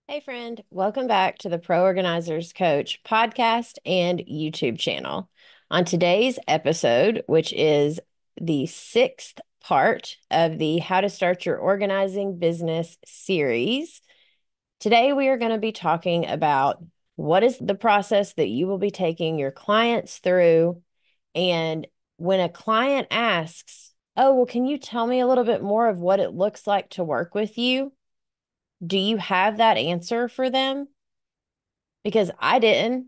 Hey, friend. Welcome back to the Pro Organizers Coach podcast and YouTube channel. On today's episode, which is the sixth part of the How to Start Your Organizing Business series, today we are going to be talking about what is the process that you will be taking your clients through. And when a client asks, "Oh, well, can you tell me a little bit more of what it looks like to work with you?" Do you have that answer for them? Because I didn't.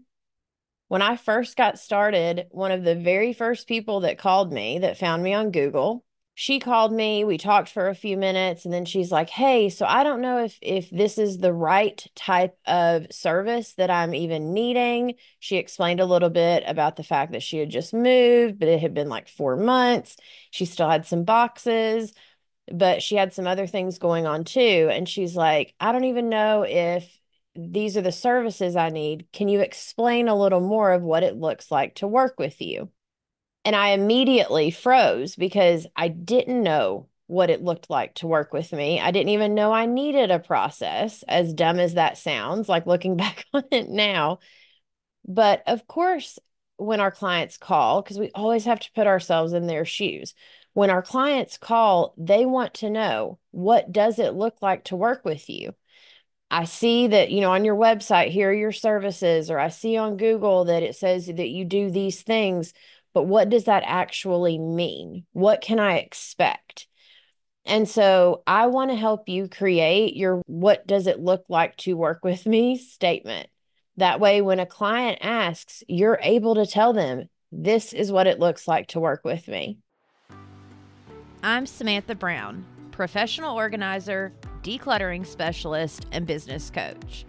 When I first got started, one of the very first people that called me that found me on Google, she called me, we talked for a few minutes, and then she's like, "Hey, so I don't know if this is the right type of service that I'm even needing." She explained a little bit about the fact that she had just moved, but it had been like 4 months. She still had some boxes, but she had some other things going on too. And she's like, "I don't even know if these are the services I need. Can you explain a little more of what it looks like to work with you?" And I immediately froze because I didn't know what it looked like to work with me. I didn't even know I needed a process, as dumb as that sounds, like looking back on it now. But of course, when our clients call, because we always have to put ourselves in their shoes, when our clients call, they want to know, what does it look like to work with you? I see that, on your website, here are your services, or I see on Google that it says that you do these things, but what does that actually mean? What can I expect? And so I want to help you create your "what does it look like to work with me" statement. That way, when a client asks, you're able to tell them, "This is what it looks like to work with me." I'm Samantha Brown, professional organizer, decluttering specialist, and business coach.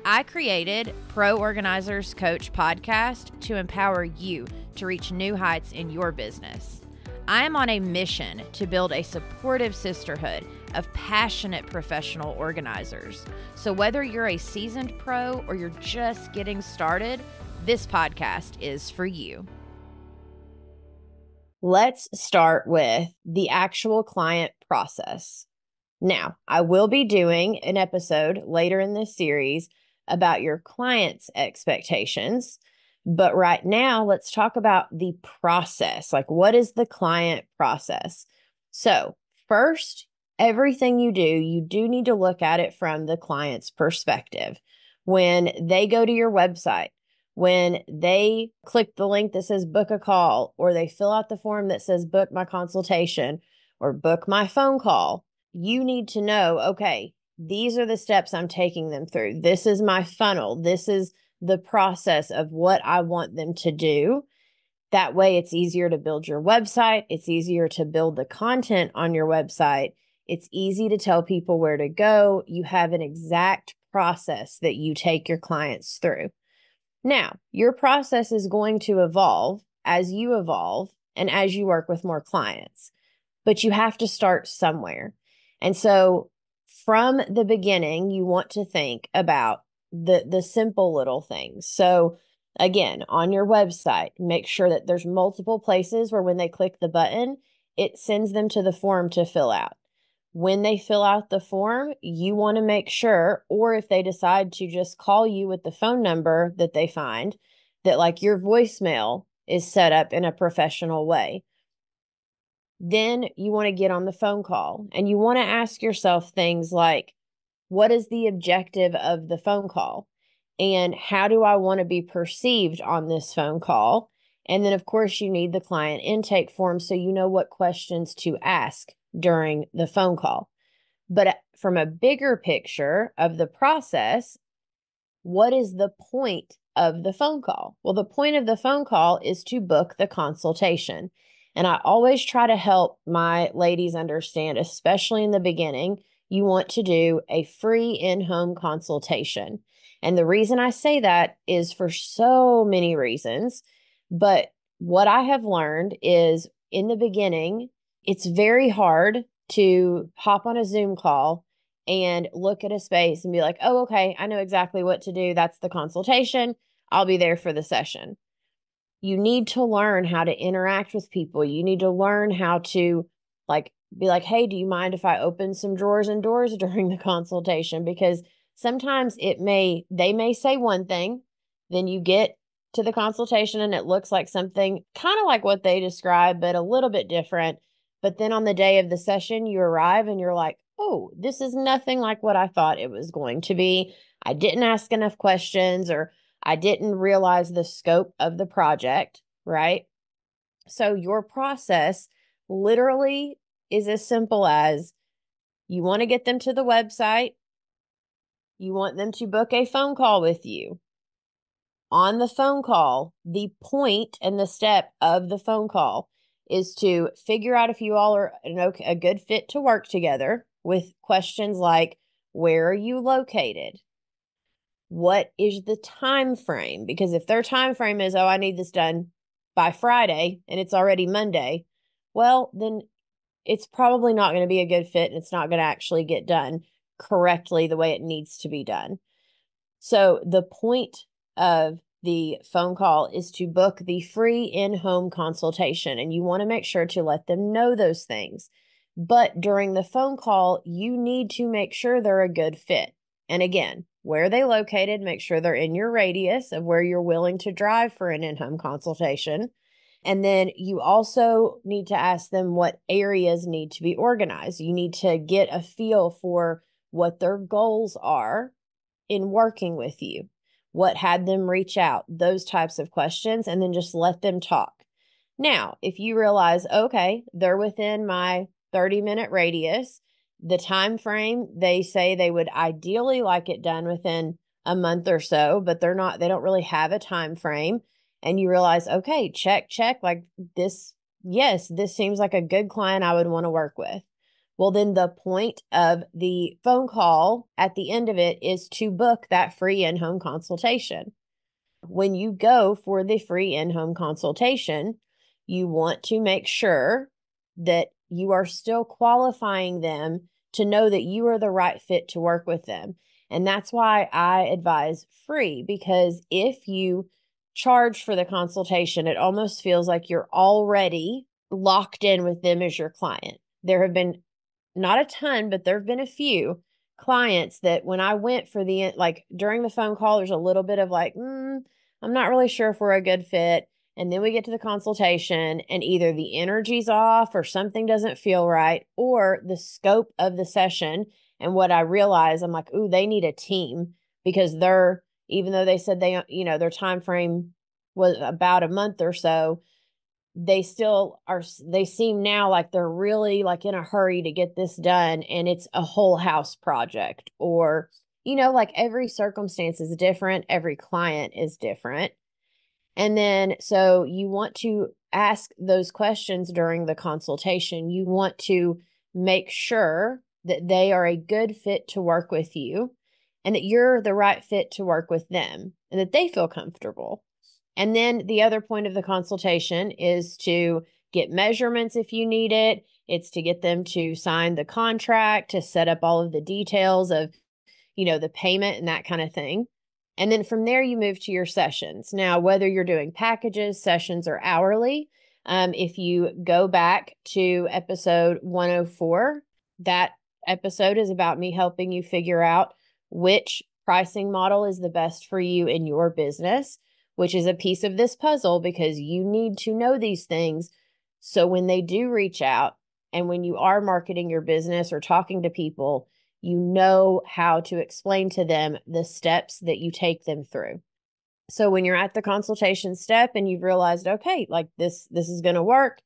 I created Pro Organizers Coach podcast to empower you to reach new heights in your business. I am on a mission to build a supportive sisterhood of passionate professional organizers. So whether you're a seasoned pro or you're just getting started, this podcast is for you. Let's start with the actual client process. Now, I will be doing an episode later in this series about your client's expectations. But right now, let's talk about the process. Like, what is the client process? So, first, everything you do need to look at it from the client's perspective. When they go to your website, when they click the link that says book a call, or they fill out the form that says book my consultation or book my phone call, you need to know, okay, these are the steps I'm taking them through. This is my funnel. This is the process of what I want them to do. That way, it's easier to build your website. It's easier to build the content on your website. It's easy to tell people where to go. You have an exact process that you take your clients through. Now, your process is going to evolve as you evolve and as you work with more clients, but you have to start somewhere. And so from the beginning, you want to think about the simple little things. So again, on your website, make sure that there's multiple places where when they click the button, it sends them to the form to fill out. When they fill out the form, you want to make sure, or if they decide to just call you with the phone number that they find, that like your voicemail is set up in a professional way. Then you want to get on the phone call and you want to ask yourself things like, what is the objective of the phone call? And how do I want to be perceived on this phone call? And then, of course, you need the client intake form so you know what questions to ask during the phone call. But from a bigger picture of the process, what is the point of the phone call? Well, the point of the phone call is to book the consultation. And I always try to help my ladies understand, especially in the beginning, you want to do a free in-home consultation. And the reason I say that is for so many reasons. But what I have learned is in the beginning, it's very hard to hop on a Zoom call and look at a space and be like, "Oh, okay, I know exactly what to do. That's the consultation. I'll be there for the session." You need to learn how to interact with people. You need to learn how to like be like, "Hey, do you mind if I open some drawers and doors during the consultation?" Because Sometimes they may say one thing, then you get to the consultation and it looks like something kind of like what they described, but a little bit different. But then on the day of the session, you arrive and you're like, oh, this is nothing like what I thought it was going to be. I didn't ask enough questions, or I didn't realize the scope of the project, right? So your process literally is as simple as you want to get them to the website. You want them to book a phone call with you. On the phone call, the point and the step of the phone call is to figure out if you all are a good fit to work together, with questions like, where are you located? What is the time frame? Because if their time frame is, oh, I need this done by Friday and it's already Monday, well, then it's probably not going to be a good fit and it's not going to actually get done correctly the way it needs to be done. So the point of the phone call is to book the free in-home consultation, and you want to make sure to let them know those things. But during the phone call, you need to make sure they're a good fit. And again, where are they located? Make sure they're in your radius of where you're willing to drive for an in-home consultation. And then you also need to ask them what areas need to be organized. You need to get a feel for what their goals are in working with you, what had them reach out, those types of questions, and then just let them talk. Now, if you realize, okay, they're within my 30-minute radius, the time frame, they say they would ideally like it done within a month or so, but they don't really have a time frame. And you realize, okay, check, like this, yes, this seems like a good client I would want to work with. Well, then the point of the phone call at the end of it is to book that free in-home consultation. When you go for the free in-home consultation, you want to make sure that you are still qualifying them to know that you are the right fit to work with them. And that's why I advise free, because if you charge for the consultation, it almost feels like you're already locked in with them as your client. There have been not a ton, but there have been a few clients that when I went for during the phone call, there's a little bit of like, I'm not really sure if we're a good fit. And then we get to the consultation and either the energy's off or something doesn't feel right, or the scope of the session. And what I realize, I'm like, ooh, they need a team, because even though they said their time frame was about a month or so, they seem now like they're really like in a hurry to get this done, and it's a whole house project, or like every circumstance is different, every client is different. And then so you want to ask those questions during the consultation. You want to make sure that they are a good fit to work with you, and that you're the right fit to work with them, and that they feel comfortable. And then the other point of the consultation is to get measurements if you need it. It's to get them to sign the contract, to set up all of the details of, the payment and that kind of thing. And then from there, you move to your sessions. Now, whether you're doing packages, sessions, or hourly, if you go back to episode 104, that episode is about me helping you figure out which pricing model is the best for you in your business, which is a piece of this puzzle, because you need to know these things. So when they do reach out and when you are marketing your business or talking to people, you know how to explain to them the steps that you take them through. So when you're at the consultation step and you've realized, okay, like this is going to work.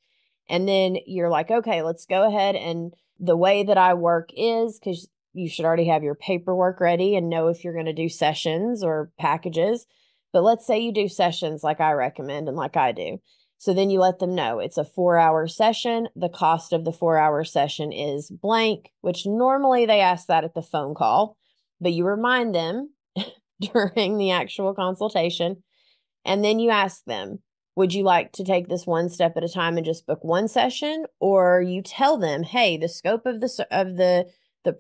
And then you're like, okay, let's go ahead. And the way that I work is, because you should already have your paperwork ready and know if you're going to do sessions or packages. But let's say you do sessions like I recommend and like I do. So then you let them know it's a 4-hour session. The cost of the 4-hour session is blank, which normally they ask that at the phone call, but you remind them during the actual consultation. And then you ask them, would you like to take this one step at a time and just book one session? Or you tell them, hey, the scope of the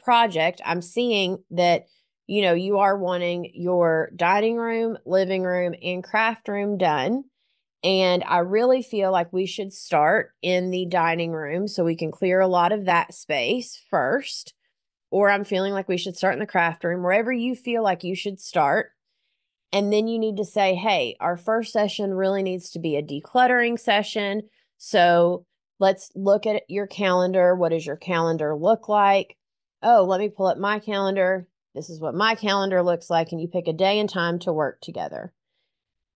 project, I'm seeing that you are wanting your dining room, living room, and craft room done. And I really feel like we should start in the dining room so we can clear a lot of that space first. or I'm feeling like we should start in the craft room, wherever you feel like you should start. And then you need to say, hey, our first session really needs to be a decluttering session. So let's look at your calendar. What does your calendar look like? Oh, let me pull up my calendar. This is what my calendar looks like. And you pick a day and time to work together.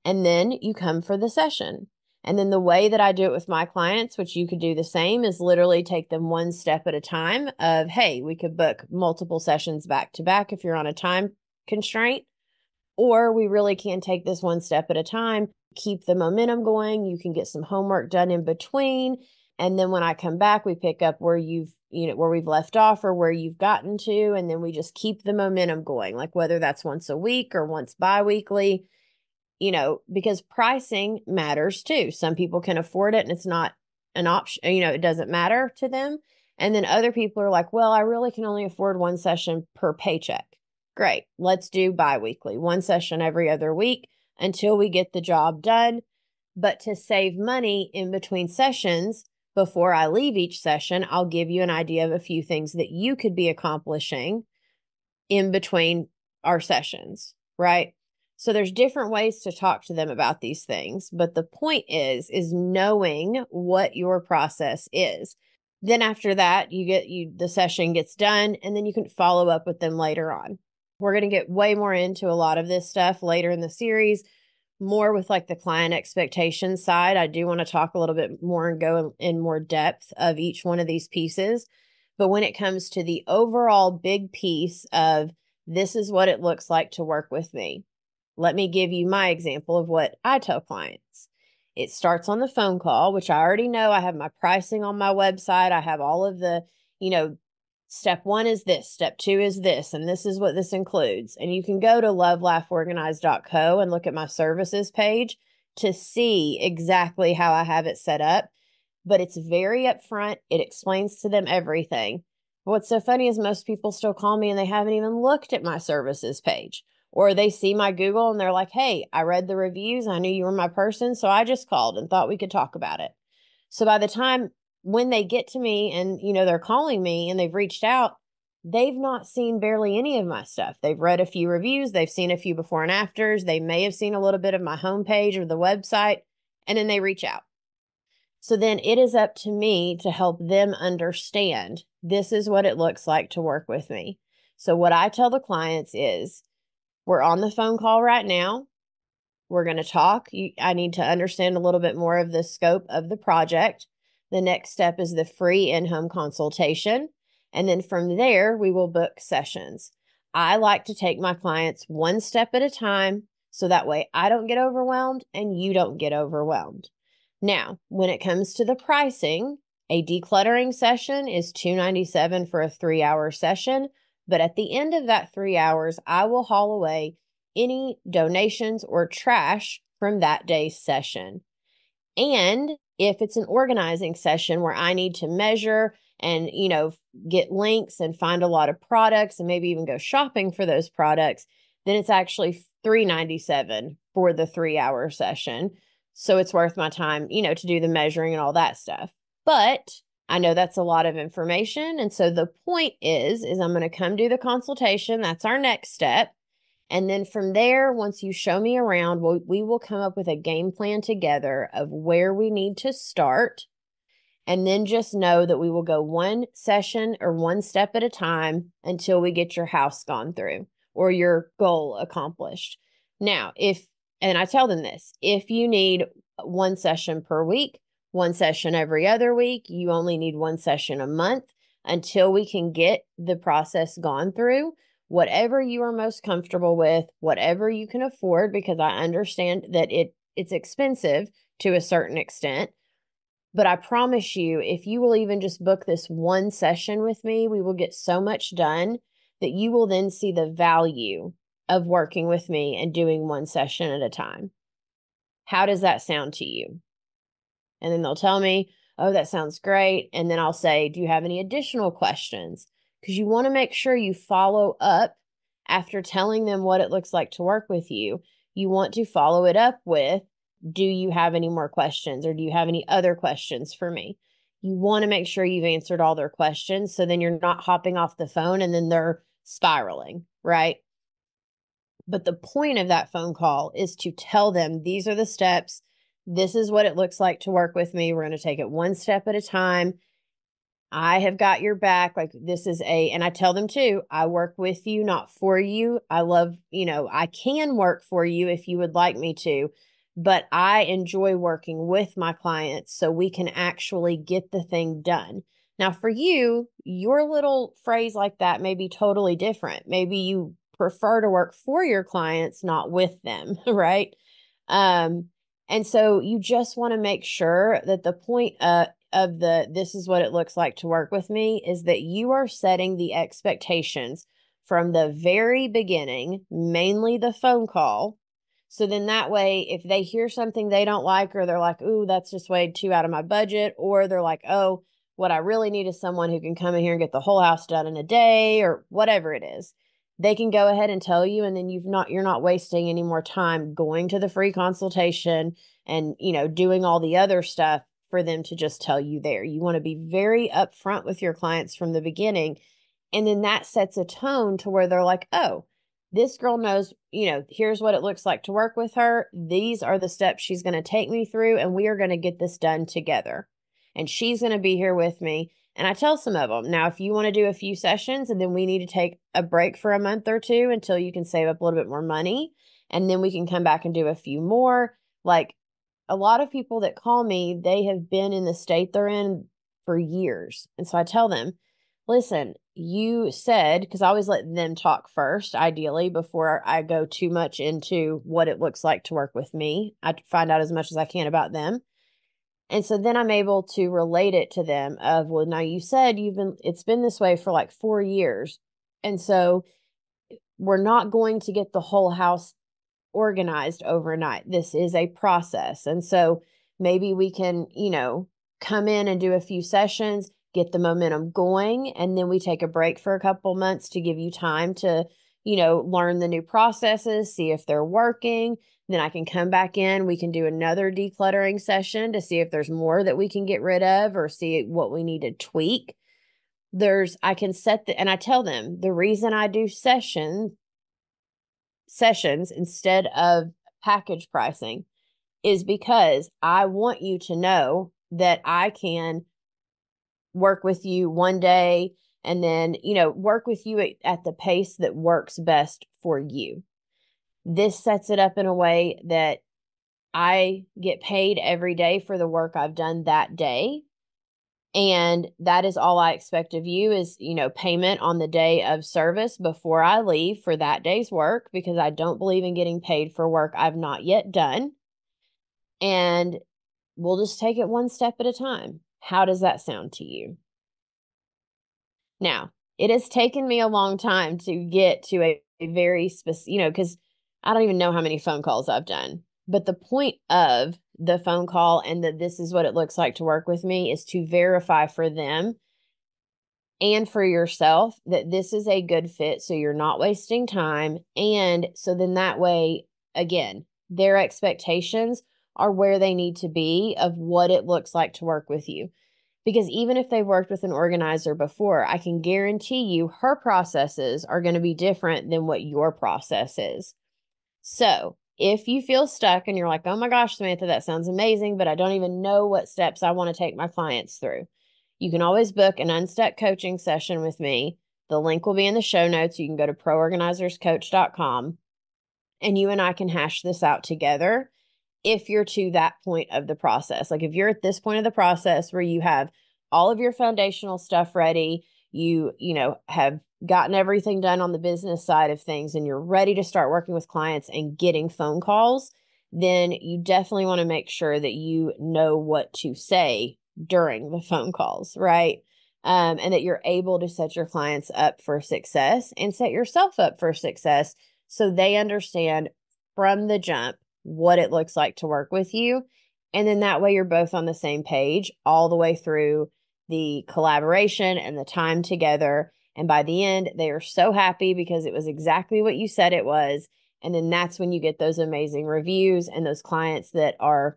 And then you come for the session. And then the way that I do it with my clients, which you could do the same, is literally take them one step at a time of, hey, we could book multiple sessions back to back if you're on a time constraint. Or we really can take this one step at a time, keep the momentum going. You can get some homework done in between. And then when I come back, we pick up where where we've left off or where you've gotten to. And then we just keep the momentum going, like whether that's once a week or once bi-weekly, because pricing matters too. Some people can afford it and it's not an option, it doesn't matter to them. And then other people are like, well, I really can only afford one session per paycheck. Great. Let's do bi-weekly, one session every other week until we get the job done. But to save money in between sessions, before I leave each session, I'll give you an idea of a few things that you could be accomplishing in between our sessions, right? So there's different ways to talk to them about these things, but the point is knowing what your process is. Then after that, the session gets done, and then you can follow up with them later on. We're going to get way more into a lot of this stuff later in the series, more with like the client expectation side. I do want to talk a little bit more and go in more depth of each one of these pieces. But when it comes to the overall big piece of this is what it looks like to work with me, let me give you my example of what I tell clients. It starts on the phone call, which I already know. I have my pricing on my website. I have all of the, step 1 is this, step 2 is this, and this is what this includes. And you can go to lovelaughorganized.co and look at my services page to see exactly how I have it set up. But it's very upfront. It explains to them everything. What's so funny is most people still call me and they haven't even looked at my services page. Or they see my Google and they're like, hey, I read the reviews. I knew you were my person, so I just called and thought we could talk about it. So by the time when they get to me and, they're calling me and they've reached out, they've not seen barely any of my stuff. They've read a few reviews. They've seen a few before and afters. They may have seen a little bit of my homepage or the website, and then they reach out. So then it is up to me to help them understand this is what it looks like to work with me. So what I tell the clients is, we're on the phone call right now. We're going to talk. I need to understand a little bit more of the scope of the project. The next step is the free in-home consultation. And then from there, we will book sessions. I like to take my clients one step at a time, so that way I don't get overwhelmed and you don't get overwhelmed. Now, when it comes to the pricing, a decluttering session is $297 for a 3-hour session. But at the end of that 3 hours, I will haul away any donations or trash from that day's session. And if it's an organizing session where I need to measure and, get links and find a lot of products and maybe even go shopping for those products, then it's actually $397 for the 3-hour session. So it's worth my time, to do the measuring and all that stuff. But I know that's a lot of information. And so the point is I'm going to come do the consultation. That's our next step. And then from there, once you show me around, we will come up with a game plan together of where we need to start. And then just know that we will go one session or one step at a time until we get your house gone through or your goal accomplished. Now, and I tell them this, if you need one session per week, one session every other week, you only need one session a month until we can get the process gone through. Whatever you are most comfortable with, whatever you can afford, because I understand that it's expensive to a certain extent. But I promise you, if you will even just book this one session with me, we will get so much done that you will then see the value of working with me and doing one session at a time. How does that sound to you? And then they'll tell me, oh, that sounds great. And then I'll say, do you have any additional questions? Because you want to make sure you follow up after telling them what it looks like to work with you. You want to follow it up with, do you have any more questions or do you have any other questions for me? you want to make sure you've answered all their questions. So then you're not hopping off the phone and then they're spiraling, right? But the point of that phone call is to tell them, these are the steps. This is what it looks like to work with me. We're going to take it one step at a time. I have got your back. Like, this is and I tell them too, I work with you, not for you. I love, I can work for you if you would like me to, but I enjoy working with my clients so we can actually get the thing done. Now, for you, your little phrase like that may be totally different. Maybe you prefer to work for your clients, not with them, right? And so you just want to make sure that the point of this is what it looks like to work with me is that you are setting the expectations from the very beginning, mainly the phone call. So then that way, if they hear something they don't like, or they're like, ooh, that's just way too out of my budget, or they're like, oh, what I really need is someone who can come in here and get the whole house done in a day, or whatever it is, they can go ahead and tell you, and then you're not wasting any more time going to the free consultation and, doing all the other stuff for them to just tell you there. You want to be very upfront with your clients from the beginning. And then that sets a tone to where they're like, oh, this girl knows, here's what it looks like to work with her. These are the steps she's going to take me through, and we are going to get this done together. And she's going to be here with me. And I tell some of them, now, if you want to do a few sessions and then we need to take a break for a month or two until you can save up a little bit more money, and then we can come back and do a few more. Like, a lot of people that call me, they have been in the state they're in for years. And so I tell them, listen, you said, because I always let them talk first, ideally, before I go too much into what it looks like to work with me. I find out as much as I can about them. And so then I'm able to relate it to them of, well, now you said it's been this way for like 4 years. And so we're not going to get the whole house organized overnight. This is a process. And so maybe we can, come in and do a few sessions, get the momentum going, and then we take a break for a couple months to give you time to, learn the new processes, see if they're working. Then I can come back in. We can do another decluttering session to see if there's more that we can get rid of or see what we need to tweak. I can and I tell them the reason I do sessions instead of package pricing is because I want you to know that I can work with you one day and then, work with you at the pace that works best for you. This sets it up in a way that I get paid every day for the work I've done that day. And that is all I expect of you is, payment on the day of service before I leave for that day's work, because I don't believe in getting paid for work I've not yet done. And we'll just take it one step at a time. How does that sound to you? Now, it has taken me a long time to get to a very specific, because I don't even know how many phone calls I've done. But the point of the phone call and that this is what it looks like to work with me is to verify for them and for yourself that this is a good fit, so you're not wasting time. And so then that way, again, their expectations are where they need to be of what it looks like to work with you. Because even if they've worked with an organizer before, I can guarantee you her processes are going to be different than what your process is. So if you feel stuck and you're like, oh my gosh, Samantha, that sounds amazing, but I don't even know what steps I want to take my clients through, you can always book an Unstuck coaching session with me. The link will be in the show notes. You can go to proorganizerscoach.com and you and I can hash this out together if you're to that point of the process. Like, if you're at this point of the process where you have all of your foundational stuff ready, you have gotten everything done on the business side of things, and you're ready to start working with clients and getting phone calls, then you definitely want to make sure that you know what to say during the phone calls, right? And that you're able to set your clients up for success and set yourself up for success so they understand from the jump what it looks like to work with you. And then that way you're both on the same page all the way through the collaboration and the time together. And by the end, they are so happy because it was exactly what you said it was. And then that's when you get those amazing reviews and those clients that are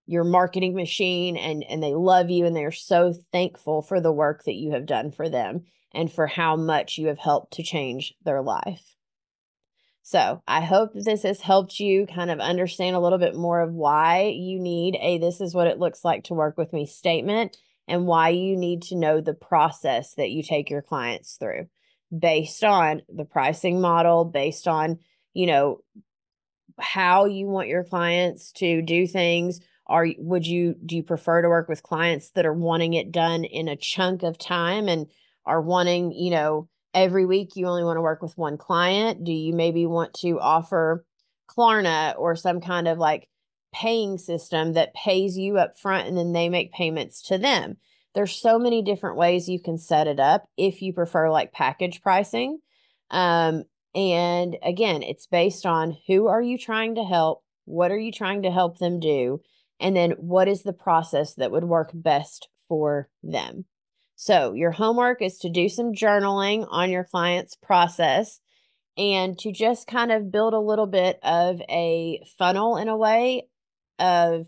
your marketing machine, and they love you and they are so thankful for the work that you have done for them and for how much you have helped to change their life. So I hope that this has helped you kind of understand a little bit more of why you need a "this is what it looks like to work with me" statement, and why you need to know the process that you take your clients through based on the pricing model, based on, how you want your clients to do things. Do you prefer to work with clients that are wanting it done in a chunk of time and are wanting, every week you only want to work with one client? Do you maybe want to offer Klarna or some kind of like paying system that pays you up front and then they make payments to them? There's so many different ways you can set it up if you prefer like package pricing. And again, it's based on who are you trying to help? What are you trying to help them do? And then what is the process that would work best for them? So your homework is to do some journaling on your client's process and to just kind of build a little bit of a funnel in a way of,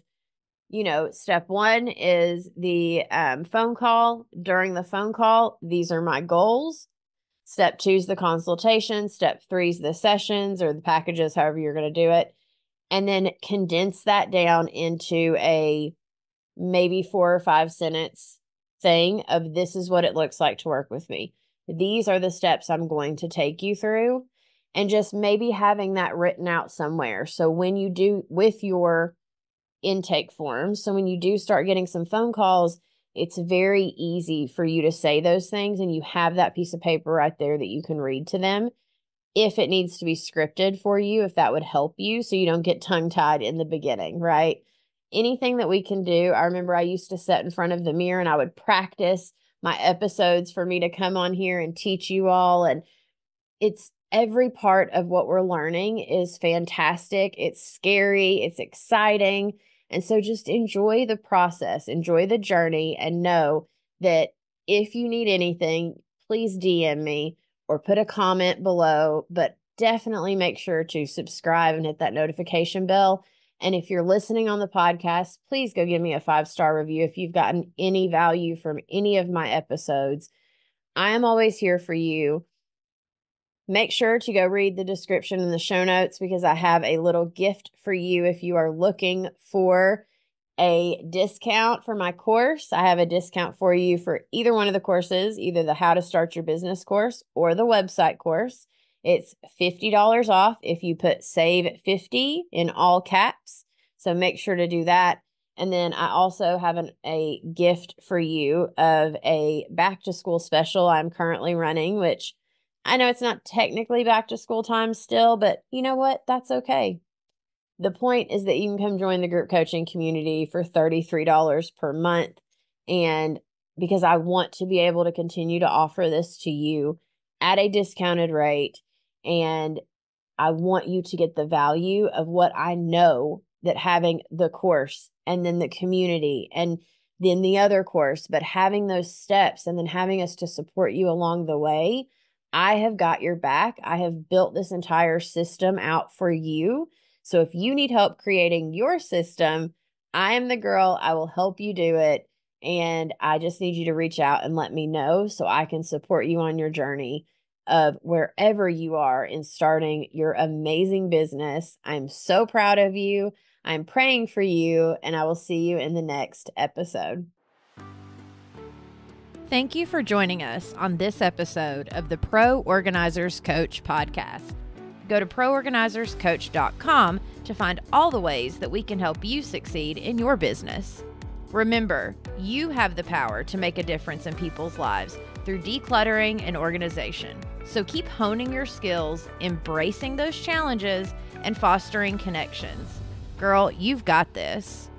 step one is the phone call. During the phone call, these are my goals. Step two is the consultation. Step three is the sessions or the packages, however you're going to do it. And then condense that down into a maybe 4 or 5 sentence thing of "this is what it looks like to work with me. These are the steps I'm going to take you through." And just maybe having that written out somewhere. So when you do with your intake forms, so when you do start getting some phone calls, it's very easy for you to say those things and you have that piece of paper right there that you can read to them. If it needs to be scripted for you, if that would help you so you don't get tongue-tied in the beginning, right? Anything that we can do. I remember I used to sit in front of the mirror and I would practice my episodes for me to come on here and teach you all. And it's every part of what we're learning is fantastic. It's scary. It's exciting. And so just enjoy the process, enjoy the journey, and know that if you need anything, please DM me or put a comment below, but definitely make sure to subscribe and hit that notification bell. And if you're listening on the podcast, please go give me a 5-star review if you've gotten any value from any of my episodes. I am always here for you. Make sure to go read the description in the show notes because I have a little gift for you if you are looking for a discount for my course. I have a discount for you for either one of the courses, either the How to Start Your Business course or the website course. It's $50 off if you put "save 50" in all caps. So make sure to do that. And then I also have a gift for you of a back to school special I'm currently running, which I know it's not technically back to school time still, but you know what? That's okay. The point is that you can come join the group coaching community for $33 per month. And because I want to be able to continue to offer this to you at a discounted rate, and I want you to get the value of what I know that having the course and then the community and then the other course, but having those steps and then having us to support you along the way. I have got your back. I have built this entire system out for you. So if you need help creating your system, I am the girl. I will help you do it. And I just need you to reach out and let me know so I can support you on your journey of wherever you are in starting your amazing business. I'm so proud of you. I'm praying for you, and I will see you in the next episode. Thank you for joining us on this episode of the Pro Organizers Coach podcast. Go to proorganizerscoach.com to find all the ways that we can help you succeed in your business. Remember, you have the power to make a difference in people's lives through decluttering and organization. So keep honing your skills, embracing those challenges, and fostering connections. Girl, you've got this.